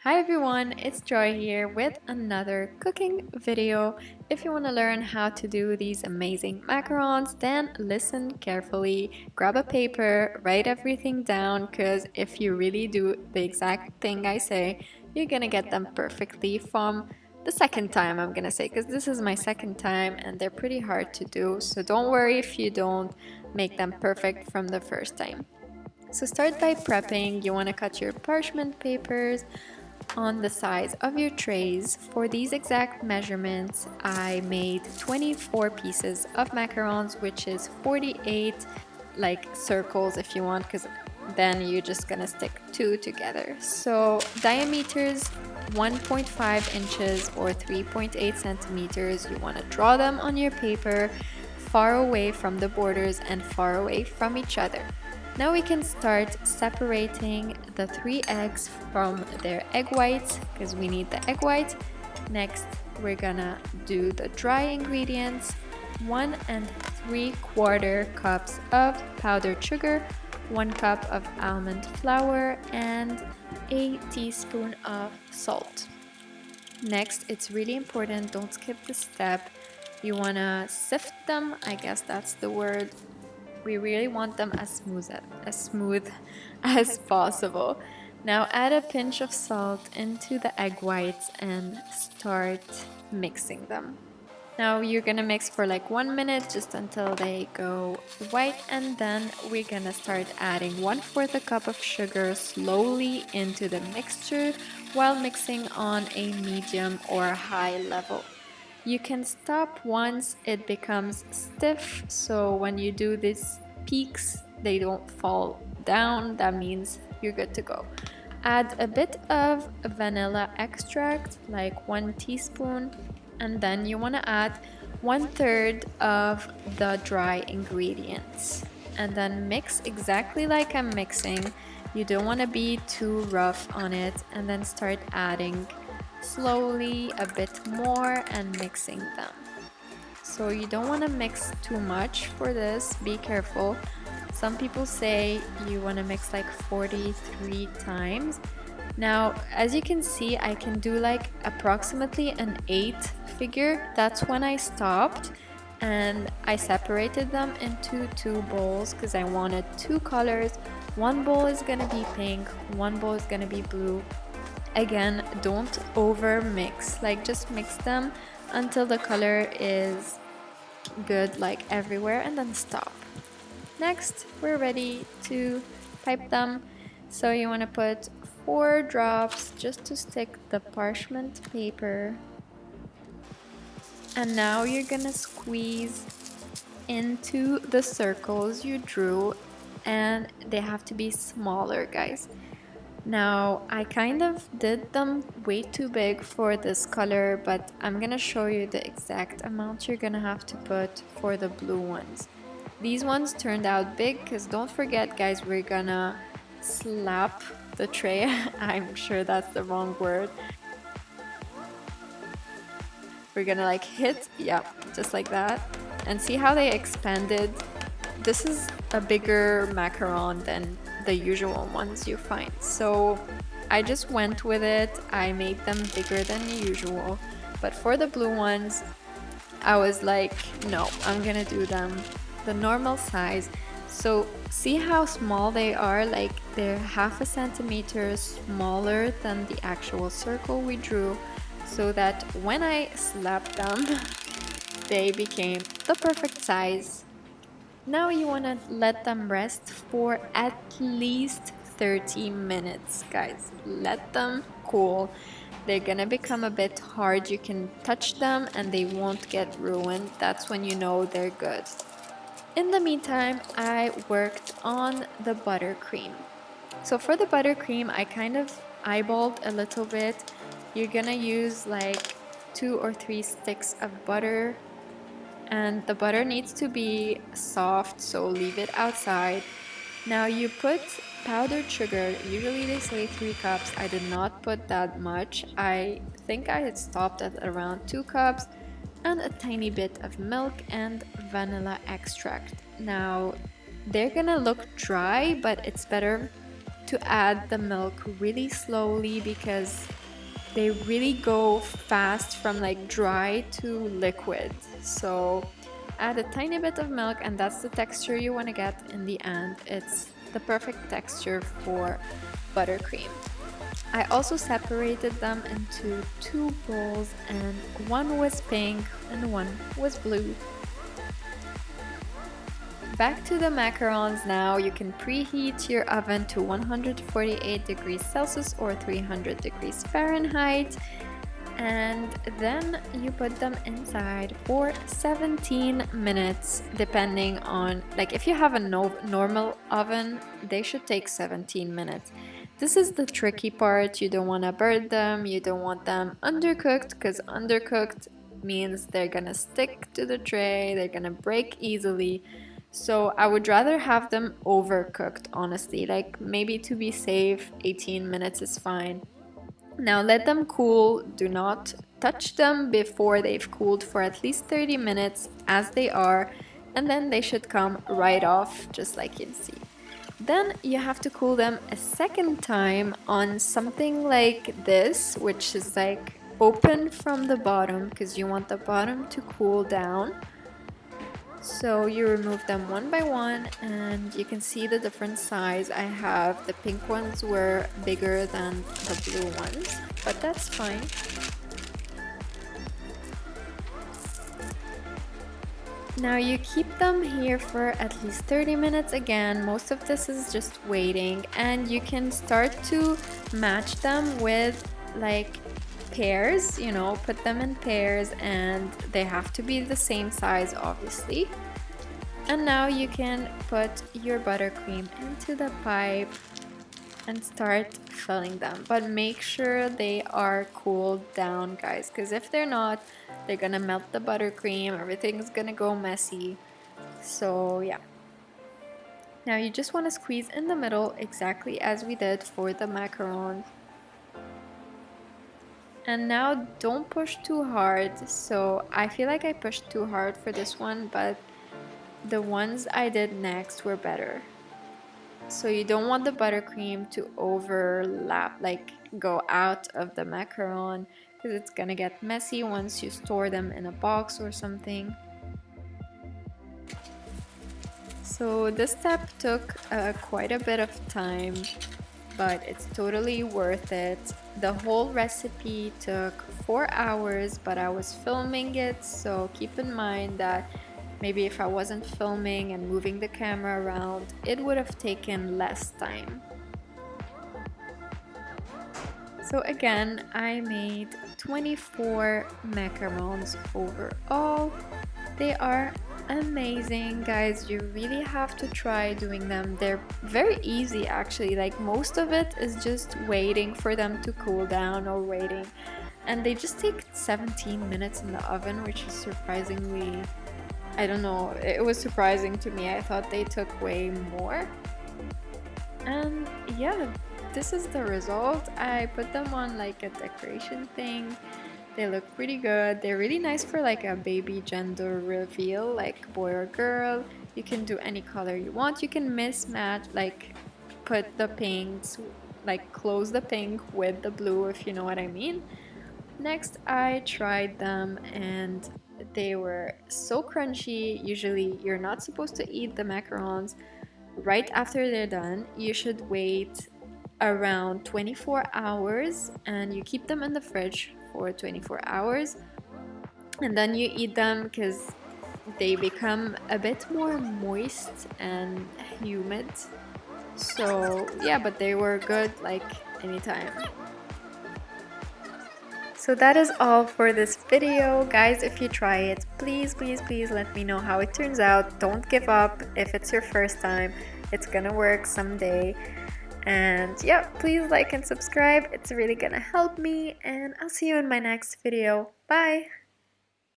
Hi everyone, it's Joy here with another cooking video. If you want to learn how to do these amazing macarons, then listen carefully, grab a paper, write everything down, because if you really do the exact thing I say, you're gonna get them perfectly from the second time, I'm gonna say, because this is my second time and they're pretty hard to do, so don't worry if you don't make them perfect from the first time. So start by prepping. You want to cut your parchment papers on the size of your trays. For these exact measurements, I made 24 pieces of macarons, which is 48 like circles if you want, because then you're just gonna stick two together. So diameters 1.5 inches or 3.8 centimeters. You want to draw them on your paper far away from the borders and far away from each other. Now we can start separating the 3 eggs from their egg whites, because we need the egg white. Next, we're gonna do the dry ingredients: 1 3/4 cups of powdered sugar, 1 cup of almond flour, and a teaspoon of salt. Next, it's really important, don't skip this step. You wanna sift them, I guess that's the word. We really want them as smooth as possible. Now add a pinch of salt into the egg whites and start mixing them. Now you're gonna mix for like 1 minute, just until they go white, and then we're gonna start adding 1/4 a cup of sugar slowly into the mixture while mixing on a medium or high level. You can stop once it becomes stiff, so when you do these peaks, they don't fall down. That means you're good to go. Add a bit of vanilla extract, like 1 teaspoon, and then you want to add 1/3 of the dry ingredients. And then mix exactly like I'm mixing. You don't want to be too rough on it, and then start adding slowly a bit more and mixing them. So you don't want to mix too much for this, be careful. Some people say you want to mix like 43 times. Now, as you can see, I can do like approximately an 8 figure. That's when I stopped, and I separated them into 2 bowls because I wanted 2 colors. One bowl is gonna be pink, one bowl is gonna be blue. Again, don't over mix, like just mix them until the color is good like everywhere, and then stop. Next, we're ready to pipe them. So you want to put 4 drops just to stick the parchment paper, and now you're gonna squeeze into the circles you drew, and they have to be smaller, guys. Now, I kind of did them way too big for this color, but I'm gonna show you the exact amount you're gonna have to put for the blue ones. These ones turned out big because don't forget, guys, we're gonna slap the tray. I'm sure that's the wrong word. We're gonna like hit, yeah, just like that. And see how they expanded? This is a bigger macaron than the usual ones you find. So I just went with it. I made them bigger than usual. But for the blue ones, I was like, no, I'm gonna do them the normal size. So see how small they are? Like they're 1/2 centimeter smaller than the actual circle we drew, so that when I slapped them, they became the perfect size. Now you want to let them rest for at least 30 minutes, guys. Let them cool. They're gonna become a bit hard. You can touch them and they won't get ruined. That's when you know they're good. In the meantime, I worked on the buttercream. So for the buttercream, I kind of eyeballed a little bit. You're gonna use like 2 or 3 sticks of butter, and the butter needs to be soft, so leave it outside. Now you put powdered sugar. Usually they say 3 cups. I did not put that much. I think I had stopped at around 2 cups, and a tiny bit of milk and vanilla extract. Now they're gonna look dry, but it's better to add the milk really slowly because they really go fast from like dry to liquid. So add a tiny bit of milk, and that's the texture you want to get in the end. It's the perfect texture for buttercream. I also separated them into 2 bowls, and one was pink and one was blue. Back to the macarons now. You can preheat your oven to 148 degrees Celsius or 300 degrees Fahrenheit, and then you put them inside for 17 minutes, depending on, like, if you have a normal oven, they should take 17 minutes. This is the tricky part. You don't want to burn them, you don't want them undercooked, because undercooked means they're gonna stick to the tray, they're gonna break easily. So I would rather have them overcooked, honestly. Like, maybe to be safe, 18 minutes is fine. Now let them cool. Do not touch them before they've cooled for at least 30 minutes as they are, and then they should come right off, just like you can see. Then you have to cool them a second time on something like this, which is like open from the bottom, because you want the bottom to cool down. So you remove them one by one, and you can see the different size. I have the pink ones were bigger than the blue ones, but that's fine. Now you keep them here for at least 30 minutes. Again, most of this is just waiting, and you can start to match them with like pairs, you know, put them in pairs, and they have to be the same size, obviously. And now you can put your buttercream into the pipe and start filling them, but make sure they are cooled down, guys, because if they're not, they're gonna melt the buttercream, everything's gonna go messy. So yeah, now you just want to squeeze in the middle exactly as we did for the macarons. And now don't push too hard. So I feel like I pushed too hard for this one, but the ones I did next were better. So you don't want the buttercream to overlap, like go out of the macaron, because it's gonna get messy once you store them in a box or something. So this step took quite a bit of time, but it's totally worth it. The whole recipe took 4 hours, but I was filming it, so keep in mind that maybe if I wasn't filming and moving the camera around, it would have taken less time. So again, I made 24 macarons overall. They are amazing, guys. You really have to try doing them. They're very easy, actually. Like, most of it is just waiting for them to cool down or waiting. And they just take 17 minutes in the oven, which is surprisingly, I don't know, it was surprising to me. I thought they took way more. And yeah, this is the result. I put them on like a decoration thing. They look pretty good. They're really nice for like a baby gender reveal, like boy or girl. You can do any color you want. You can mismatch, like put the pinks, like close the pink with the blue, if you know what I mean. Next, I tried them and they were so crunchy. Usually you're not supposed to eat the macarons right after they're done. You should wait around 24 hours and you keep them in the fridge for 24 hours, and then you eat them because they become a bit more moist and humid. So yeah, but they were good like anytime. So that is all for this video, guys. If you try it, please let me know how it turns out. Don't give up. If it's your first time, it's gonna work someday. And yeah, please like and subscribe. It's really gonna help me, and I'll see you in my next video. Bye.